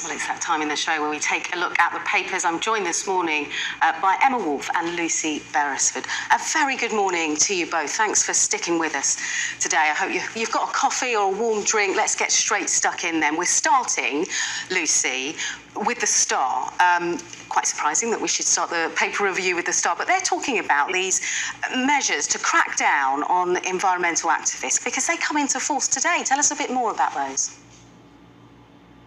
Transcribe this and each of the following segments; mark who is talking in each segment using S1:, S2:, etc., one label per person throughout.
S1: Well, it's that time in the show where we take a look at the papers. I'm joined this morning by Emma Wolfe and Lucy Beresford. A very good morning to you both. Thanks for sticking with us today. I hope you've got a coffee or a warm drink. Let's get straight stuck in then. We're starting, Lucy, with the Star. Quite surprising that we should start the paper review with the Star, but they're talking about these measures to crack down on environmental activists because they come into force today. Tell us a bit more about those.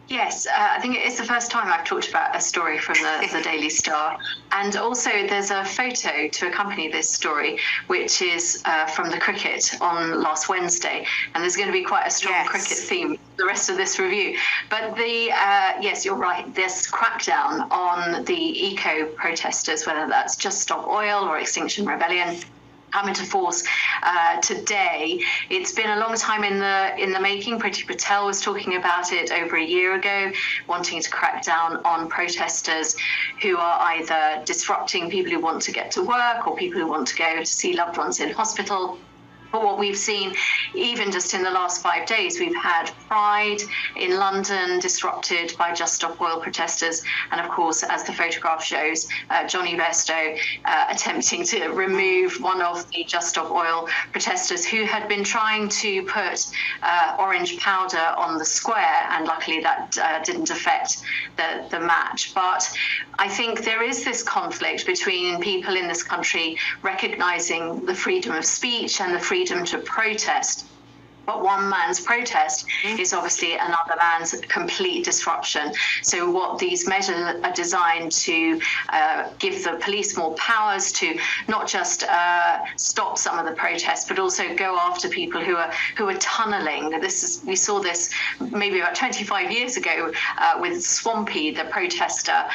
S2: Yes, I think it's the first time I've talked about a story from the Daily Star. And also there's a photo to accompany this story, which is from the cricket on last Wednesday. And there's going to be quite a strong cricket theme the rest of this review. But yes, you're right, this crackdown on the eco-protesters, whether that's Just Stop Oil or Extinction Rebellion, come into force today. It's been a long time in the making. Priti Patel was talking about it over a year ago, wanting to crack down on protesters who are either disrupting people who want to get to work or people who want to go to see loved ones in hospital. But what we've seen, even just in the last 5 days, we've had Pride in London disrupted by Just Stop Oil protesters. And of course, as the photograph shows, Jonny Bairstow attempting to remove one of the Just Stop Oil protesters who had been trying to put orange powder on the square. And luckily that didn't affect the match. But I think there is this conflict between people in this country recognizing the freedom of speech and the freedom to protest. But one man's protest is obviously another man's complete disruption. So what these measures are designed to give the police more powers to not just stop some of the protests, but also go after people who are tunneling. We saw this maybe about 25 years ago with Swampy, the protester,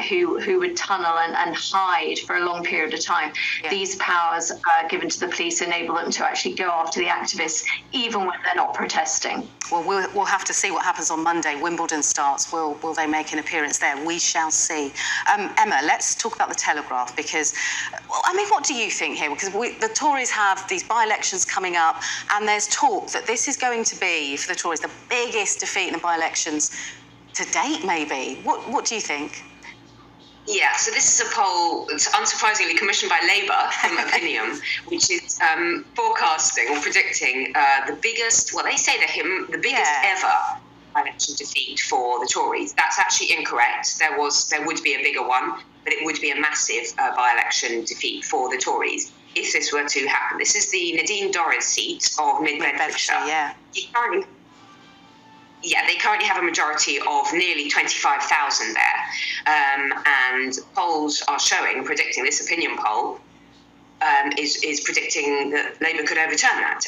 S2: who would tunnel and hide for a long period of time. Yeah. These powers given to the police enable them to actually go after the activists, even when they're not protesting.
S1: Well, we'll have to see what happens on Monday. Wimbledon starts. Will they make an appearance there? We shall see. Emma, let's talk about the Telegraph because, what do you think here? Because the Tories have these by-elections coming up and there's talk that this is going to be, for the Tories, the biggest defeat in the by-elections to date, maybe. What do you think?
S3: Yeah, so this is a poll, unsurprisingly, commissioned by Labour from Opinium, which is forecasting or predicting the biggest, well, they say the biggest ever election defeat for the Tories. That's actually incorrect. There would be a bigger one, but it would be a massive by-election defeat for the Tories if this were to happen. This is the Nadine Dorries seat of Mid-Bedfordshire. They currently have a majority of nearly 25,000 there. And polls are predicting, this opinion poll is predicting that Labour could overturn that.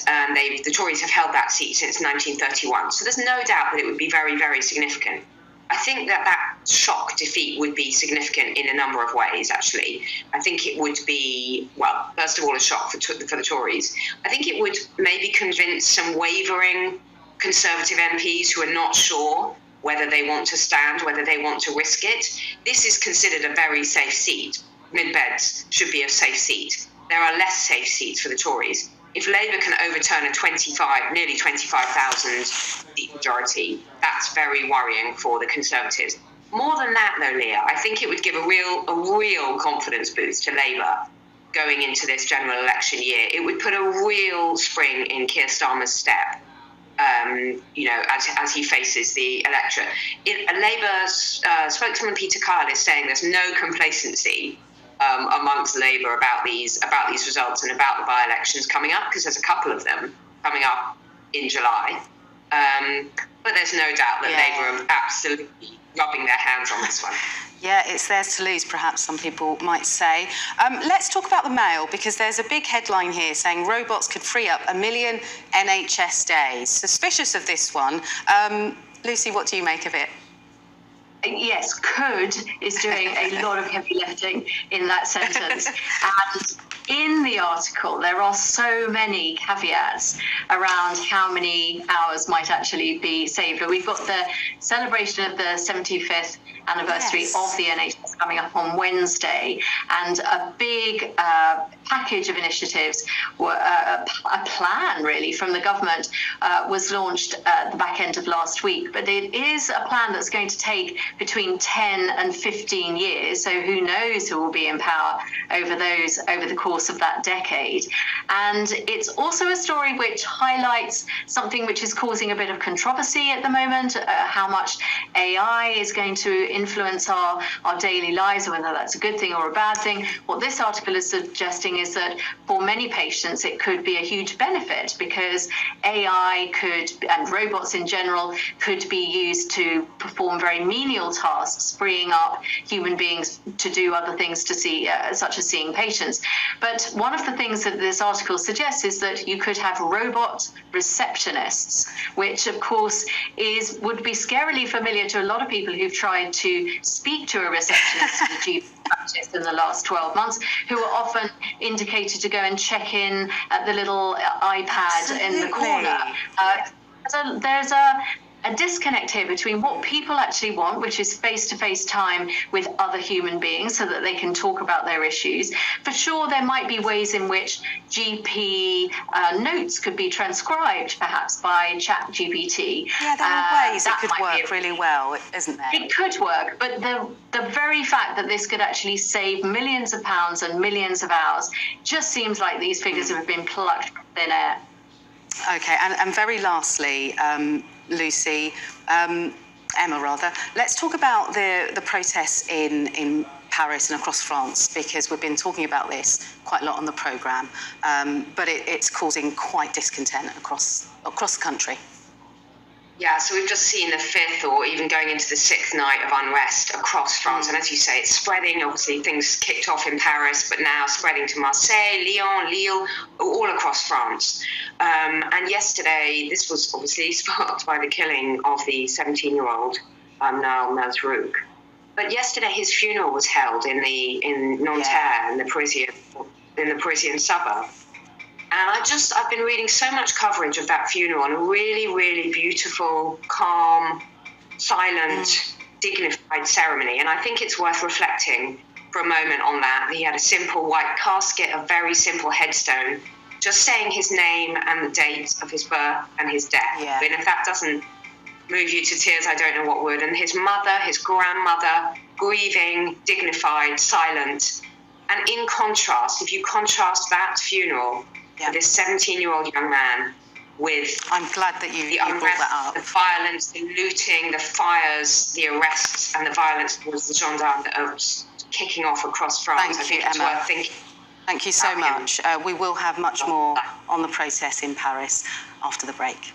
S3: The Tories have held that seat since 1931. So there's no doubt that it would be very, very significant. I think that shock defeat would be significant in a number of ways, actually. I think it would be, well, first of all, a shock for the Tories. I think it would maybe convince some wavering Conservative MPs who are not sure whether they want to stand, whether they want to risk it. This is considered a very safe seat. Mid-Beds should be a safe seat. There are less safe seats for the Tories. If Labour can overturn a nearly 25,000 seat majority, that's very worrying for the Conservatives. More than that, though, Leah, I think it would give a real confidence boost to Labour going into this general election year. It would put a real spring in Keir Starmer's step. As he faces the electorate. Labour spokesman Peter Kyle is saying there's no complacency amongst Labour about these results and about the by-elections coming up, because there's a couple of them coming up in July. But there's no doubt that Labour are absolutely rubbing their hands on this one.
S1: Yeah, it's theirs to lose, perhaps some people might say. Let's talk about the Mail, because there's a big headline here saying robots could free up 1 million NHS days. Suspicious of this one. Lucy, what do you make of it?
S2: Yes, could is doing a lot of heavy lifting in that sentence. And in the article, there are so many caveats around how many hours might actually be saved. But we've got the celebration of the 75th anniversary of the NHS coming up on Wednesday, and a big package of initiatives, a plan really from the government was launched at the back end of last week. But it is a plan that's going to take between 10 and 15 years. So who knows who will be in power over the course of that decade. And it's also a story which highlights something which is causing a bit of controversy at the moment, how much AI is going to influence our daily lives, whether that's a good thing or a bad thing. What this article is suggesting is that for many patients it could be a huge benefit, because AI and robots in general could be used to perform very menial tasks, freeing up human beings to do other things, to see, such as seeing patients. But one of the things that this article suggests is that you could have robot receptionists, which of course would be scarily familiar to a lot of people who've tried to speak to a receptionist in the GP practice in the last 12 months, who are often indicated to go and check in at the little iPad in the corner. So there's a disconnect here between what people actually want, which is face-to-face time with other human beings so that they can talk about their issues. For sure, there might be ways in which GP notes could be transcribed, perhaps by ChatGPT.
S1: Yeah, there are ways it could work really well, isn't there?
S2: It could work, but the very fact that this could actually save millions of pounds and millions of hours just seems like these figures have been plucked from thin air.
S1: Okay, and very lastly, Lucy, Emma rather, let's talk about the protests in Paris and across France, because we've been talking about this quite a lot on the programme, but it's causing quite discontent across the country.
S3: Yeah, so we've just seen the 5th or even going into the 6th night of unrest across France. And as you say, it's spreading. Obviously, things kicked off in Paris, but now spreading to Marseille, Lyon, Lille, all across France. And yesterday, this was obviously sparked by the killing of the 17-year-old Naël Mazrouk. But yesterday, his funeral was held in Nanterre, in the Parisian suburb. And I've been reading so much coverage of that funeral, and a really, really beautiful, calm, silent, dignified ceremony. And I think it's worth reflecting for a moment on that. He had a simple white casket, a very simple headstone, just saying his name and the date of his birth and his death.
S1: Yeah.
S3: And if that doesn't move you to tears, I don't know what would. And his mother, his grandmother, grieving, dignified, silent. And in contrast, if you contrast that funeral, this 17-year-old young man with
S1: I'm glad that you brought that up.
S3: The violence, the looting, the fires, the arrests, and the violence towards the gendarmes that are kicking off across France.
S1: Thank you, Emma. Thank you so much. We will have much more on the process in Paris after the break.